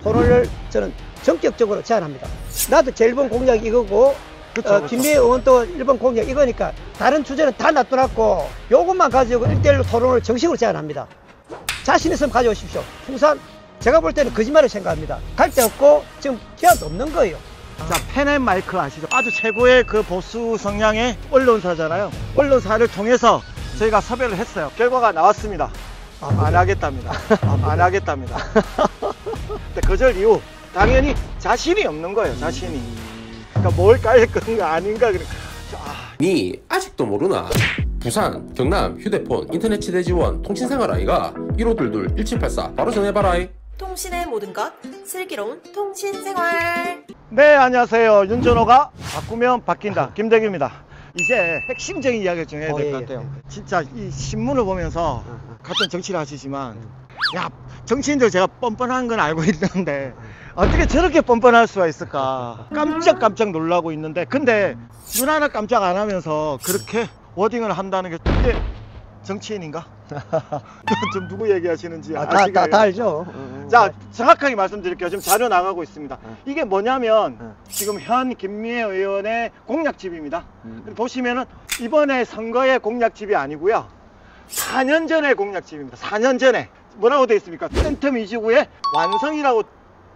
토론을 저는 전격적으로 제안합니다. 나도 제일 번 공약이 이거고 그쵸. 김미애 의원도 1번 공약 이거니까 다른 주제는 다 놔둬놨고 요것만 가지고 1대1로 토론을 정식으로 제안합니다. 자신 있으면 가져오십시오. 풍산 제가 볼 때는 거짓말을 생각합니다. 갈 데 없고 지금 기한도 없는 거예요. 자, 펜앤마이크 아시죠? 아주 최고의 그 보수 성향의 언론사잖아요. 언론사를 통해서 저희가 섭외를 했어요. 결과가 나왔습니다. 안 하겠답니다. 안 하겠답니다. 근데 거절 이유 당연히 자신이 없는 거예요. 자신이. 그러니까 뭘 깔릴 건가 아닌가. 니 아직도 모르나? 부산, 경남, 휴대폰, 인터넷 치대 지원, 통신생활 아이가 1522-1784 바로 전해봐라. 통신의 모든 것 슬기로운 통신생활. 네, 안녕하세요. 윤준호가 바꾸면 바뀐다. 김대규입니다. 이제 핵심적인 이야기를 좀 해야 될 것 같아요. 진짜 이 신문을 보면서 같은 정치를 하시지만 야, 정치인들 제가 뻔뻔한 건 알고 있는데 어떻게 저렇게 뻔뻔할 수가 있을까 깜짝 놀라고 있는데, 근데 눈 하나 깜짝 안 하면서 그렇게 워딩을 한다는 게 이게 정치인인가? 좀 누구 얘기하시는지 다 알죠. 자, 정확하게 말씀드릴게요. 지금 자료 나가고 있습니다. 이게 뭐냐면 지금 현 김미애 의원의 공약집입니다. 보시면은 이번에 선거의 공약집이 아니고요, 4년 전의 공약집입니다. 4년 전에 뭐라고 돼 있습니까? 센텀 29의 완성이라고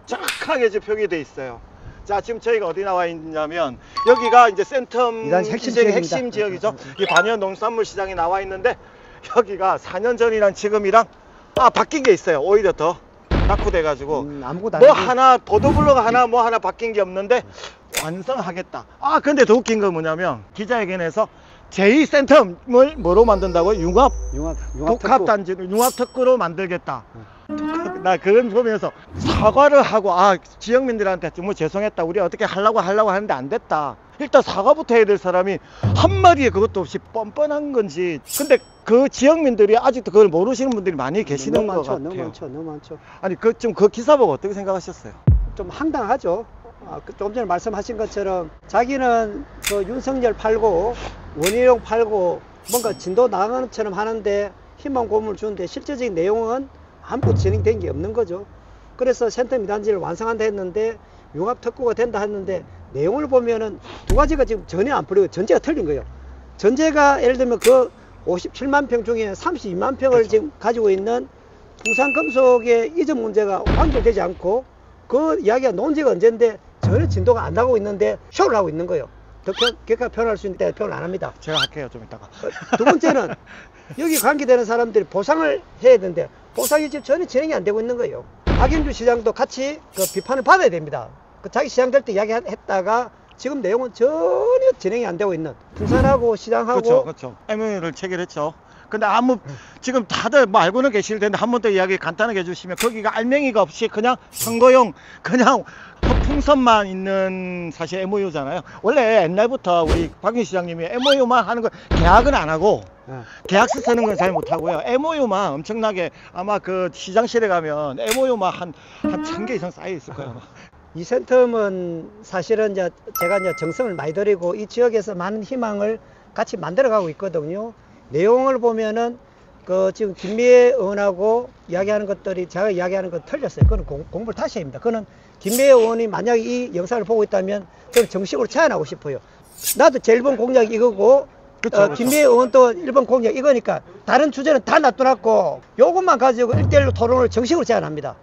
정확하게 지금 표기돼 있어요. 자, 지금 저희가 어디 나와 있냐면 여기가 이제 센텀 핵심 지역이죠. 이 반현 농산물 시장이 나와 있는데 여기가 4년 전이랑 지금이랑 바뀐 게 있어요. 오히려 더 낙후돼 가지고 아무것도 뭐 하나 보도블록 하나 뭐 하나 바뀐 게 없는데 완성하겠다. 근데 더 웃긴 건 뭐냐면 기자회견에서 제2센텀을 뭐로 만든다고요? 융합 복합단지를 융합특구로 만들겠다. 나 그건 보면서 사과를 하고 지역민들한테 정말 죄송했다, 우리 어떻게 하려고 하는데 안 됐다. 일단 사과부터 해야 될 사람이 한마디에 그것도 없이 뻔뻔한 건지. 근데 그 지역민들이 아직도 그걸 모르시는 분들이 많이 계시는 것 같아요. 너무 많죠. 아니 그 기사 보고 어떻게 생각하셨어요? 좀 황당하죠. 조금 전에 말씀하신 것처럼 자기는 그 윤석열 팔고 원희룡 팔고 뭔가 진도 나가는 것처럼 하는데 희망 고문을 주는데 실제적인 내용은 아무것도 진행된 게 없는 거죠. 그래서 센텀 2단지를 완성한다 했는데 융합특구가 된다 했는데 내용을 보면은 두 가지가 지금 전혀 안 풀리고 전제가 틀린 거예요. 전제가 예를 들면 그 57만 평 중에 32만 평을 그렇죠. 지금 가지고 있는 풍산금속의 이전 문제가 완결되지 않고 그 이야기가 논지가 언젠데 전혀 진도가 안 나가고 있는데 쇼를 하고 있는 거예요. 더 격하게 표현할 수 있는 때 표현 안 합니다. 제가 할게요, 좀 이따가. 두 번째는 여기 관계되는 사람들이 보상을 해야 되는데 보상이 지금 전혀 진행이 안 되고 있는 거예요. 박영주 시장도 같이 그 비판을 받아야 됩니다. 그 자기 시장 될 때 이야기했다가 지금 내용은 전혀 진행이 안 되고 있는 풍산하고 시장하고 그렇죠. MOU를 체결했죠. 근데 지금 다들 뭐 알고는 계실 텐데 한 번 더 이야기 간단하게 해주시면, 거기가 알맹이가 없이 그냥 선거용 그냥 풍선만 있는 사실 MOU잖아요. 원래 옛날부터 우리 박윤 시장님이 MOU만 하는 거 계약은 안 하고 계약서 쓰는 건 잘 못하고요. MOU만 엄청나게 아마 그 시장실에 가면 MOU만 한 1000개 이상 쌓여 있을 거예요. 이 센텀은 사실은 이제 제가 이제 정성을 많이 들이고 이 지역에서 많은 희망을 같이 만들어가고 있거든요. 내용을 보면은 그 지금 김미애 의원하고 이야기하는 것들이 제가 이야기하는 건 틀렸어요. 그건 공부를 다시 해야 합니다. 그거는 김미애 의원이 만약에 이 영상을 보고 있다면 저는 정식으로 제안하고 싶어요. 나도 제일 번 공약이 이거고 김미애 의원도 1번 공약 이거니까 다른 주제는 다 놔둬놨고 요것만 가지고 1대1로 토론을 정식으로 제안합니다.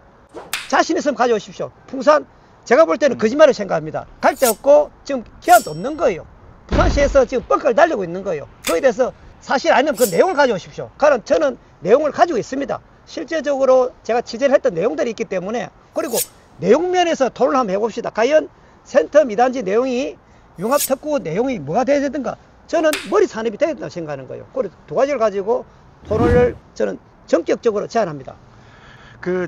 자신 있으면 가져오십시오. 풍산 제가 볼 때는 거짓말을 생각합니다. 갈 데 없고 지금 기한도 없는 거예요. 부산시에서 지금 뻥카를 달리고 있는 거예요. 거기에 대해서 사실 아니면 그 내용을 가져오십시오. कारण 저는 내용을 가지고 있습니다. 실제적으로 제가 취재를 했던 내용들이 있기 때문에. 그리고 내용면에서 토론을 한번 해봅시다. 과연 센텀 2단지 내용이 융합특구 내용이 뭐가 돼야 되든가, 저는 머리 산업이 되야 된다고 생각하는 거예요. 그래서 두 가지를 가지고 토론을 저는 전격적으로 제안합니다.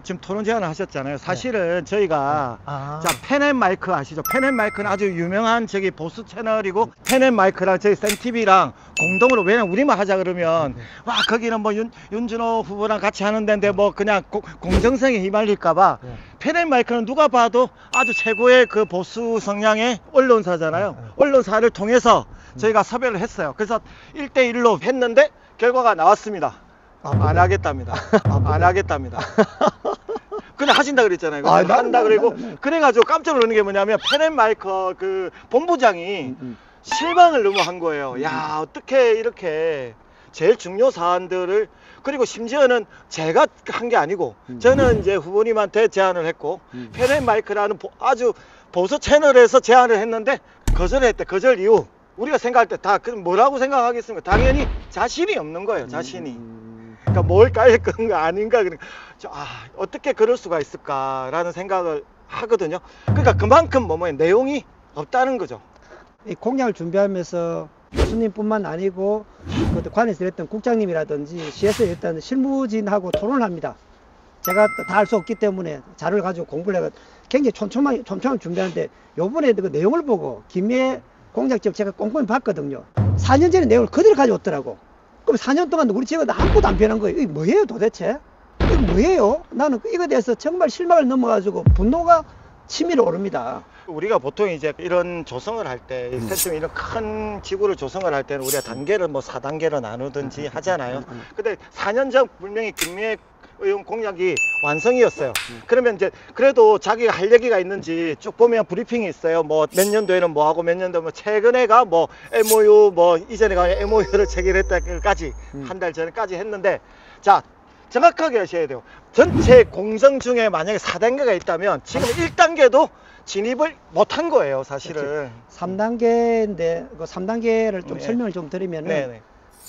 지금 토론 제안을 하셨잖아요. 사실은 저희가 자, 펜앤마이크 아시죠? 펜앤마이크는 아주 유명한 저기 보수 채널이고, 펜앤마이크랑 저희 센TV랑 공동으로, 왜냐면 우리만 하자 그러면 와 거기는 뭐 윤준호 후보랑 같이 하는 데인데 뭐 그냥 공정성에 휘말릴까봐 펜앤마이크는 누가 봐도 아주 최고의 그 보수 성향의 언론사잖아요. 언론사를 통해서 저희가 섭외를 했어요. 그래서 1대1로 했는데 결과가 나왔습니다. 안 하겠답니다. 안 하겠답니다. 그냥 하신다 그랬잖아요. 아, 한다 그리고 그래가지고 깜짝 놀란 게 뭐냐면 페넨마이커 그 본부장이 실망을 너무 한 거예요. 야, 어떻게 이렇게 제일 중요 사안들을, 그리고 심지어는 제가 한 게 아니고 저는 이제 후보님한테 제안을 했고 페넨마이크라는 아주 보수 채널에서 제안을 했는데 거절했대. 거절 이유 우리가 생각할 때 다 뭐라고 생각하겠습니까? 당연히 자신이 없는 거예요. 자신이. 그러니까 뭘 깔릴 건가 아닌가. 그러니까 어떻게 그럴 수가 있을까라는 생각을 하거든요. 그러니까 그만큼 뭐뭐에 내용이 없다는 거죠. 이 공약을 준비하면서 교수님뿐만 아니고 그 관에서 일했던 국장님이라든지 시에서 일했던 실무진하고 토론을 합니다. 제가 다 할 수 없기 때문에 자료를 가지고 공부를 해서 굉장히 촘촘하게 준비하는데 요번에 그 내용을 보고 김해 공작지역 제가 꼼꼼히 봤거든요. 4년 전에 내용을 그대로 가져왔더라고. 그럼 4년 동안 우리 지역은 아무것도 안 변한 거예요. 이게 뭐예요 도대체? 이게 뭐예요? 나는 이거에 대해서 정말 실망을 넘어가지고 분노가 치밀어 오릅니다. 우리가 보통 이제 이런 조성을 할 때, 이런 큰 지구를 조성을 할 때는 우리가 단계를 뭐 4단계로 나누든지 하잖아요. 근데 4년 전 분명히 김미애 의원 공약이 완성이었어요. 그러면 이제 그래도 자기가 할 얘기가 있는지 쭉 보면 브리핑이 있어요. 뭐 몇 년도에는 뭐 하고 몇 년도 뭐 최근에가 뭐 MOU 뭐 이전에가 MOU를 체결했다까지 한 달 전까지 했는데, 자 정확하게 하셔야 돼요. 전체 공정 중에 만약에 4단계가 있다면 지금 1단계도 진입을 못한 거예요, 사실은. 3단계인데 그 3단계를 좀 네. 설명을 좀 드리면은 네네.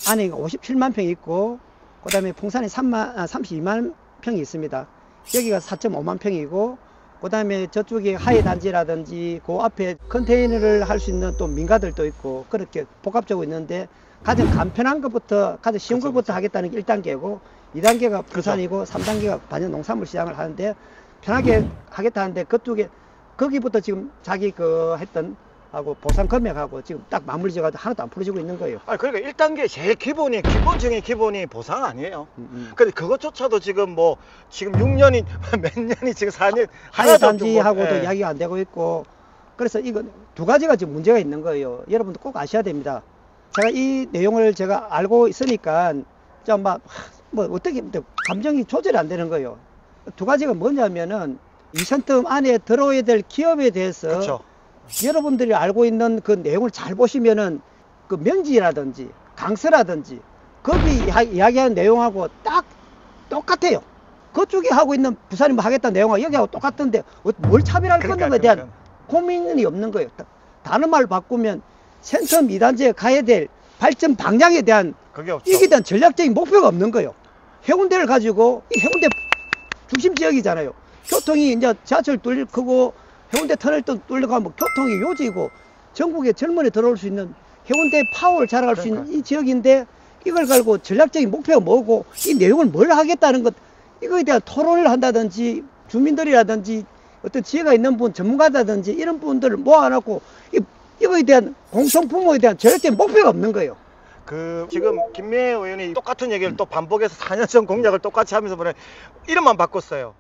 안에 57만 평이 있고 그다음에 풍산이 32만 평이 있습니다. 여기가 4.5만 평이고 그다음에 저쪽에 하이 단지라든지 그 앞에 컨테이너를 할 수 있는 또 민가들도 있고 그렇게 복합적으로 있는데 가장 간편한 것부터 가장 쉬운 그쵸, 것부터 그쵸. 하겠다는 게 1단계고 2단계가 부산이고 3단계가 반연 농산물 시장을 하는데 편하게 하겠다는데 그쪽에 거기부터 지금 자기 그 했던 하고 보상 금액하고 지금 딱 마무리 지어가지고 하나도 안 풀어지고 있는 거예요. 그러니까 1단계 제일 기본 중에 기본이 보상 아니에요. 근데 그것조차도 지금 뭐 지금 6년이 몇 년이 지금 4년 하이 단지하고도 예. 이야기가 안 되고 있고 그래서 이거 두 가지가 지금 문제가 있는 거예요. 여러분도 꼭 아셔야 됩니다. 제가 이 내용을 제가 알고 있으니까 좀 막 뭐 어떻게 감정이 조절이 안 되는 거예요. 두 가지가 뭐냐면은 이선점 안에 들어오야 될 기업에 대해서 그렇죠. 여러분들이 알고 있는 그 내용을 잘 보시면은 그 명지라든지 강서라든지 거기 이야기하는 내용하고 딱 똑같아요. 그쪽이 하고 있는 부산이 뭐 하겠다는 내용하고 여기하고 똑같은데 뭘 차별할 건가에 대한 고민이 없는 거예요. 다른 말로 바꾸면 센텀 2단지에 가야 될 발전 방향에 대한 그게 없죠. 이게 대한 전략적인 목표가 없는 거예요. 해운대를 가지고 이 해운대 중심 지역이잖아요. 교통이 이제 지하철 뚫릴 거고 해운대 터널도 뚫려가면 교통이 요지고 전국에 젊은이 들어올 수 있는 해운대 파워를 자랑할 수 있는 이 지역인데 이걸 가지고 전략적인 목표가 뭐고 이 내용을 뭘 하겠다는 것 이거에 대한 토론을 한다든지 주민들이라든지 어떤 지혜가 있는 분 전문가라든지 이런 분들을 모아놓고 이거에 대한 공통분모에 대한 전략적인 목표가 없는 거예요. 지금 김미애 의원이 똑같은 얘기를 또 반복해서 4년 전 공약을 똑같이 하면서 이름만 바꿨어요.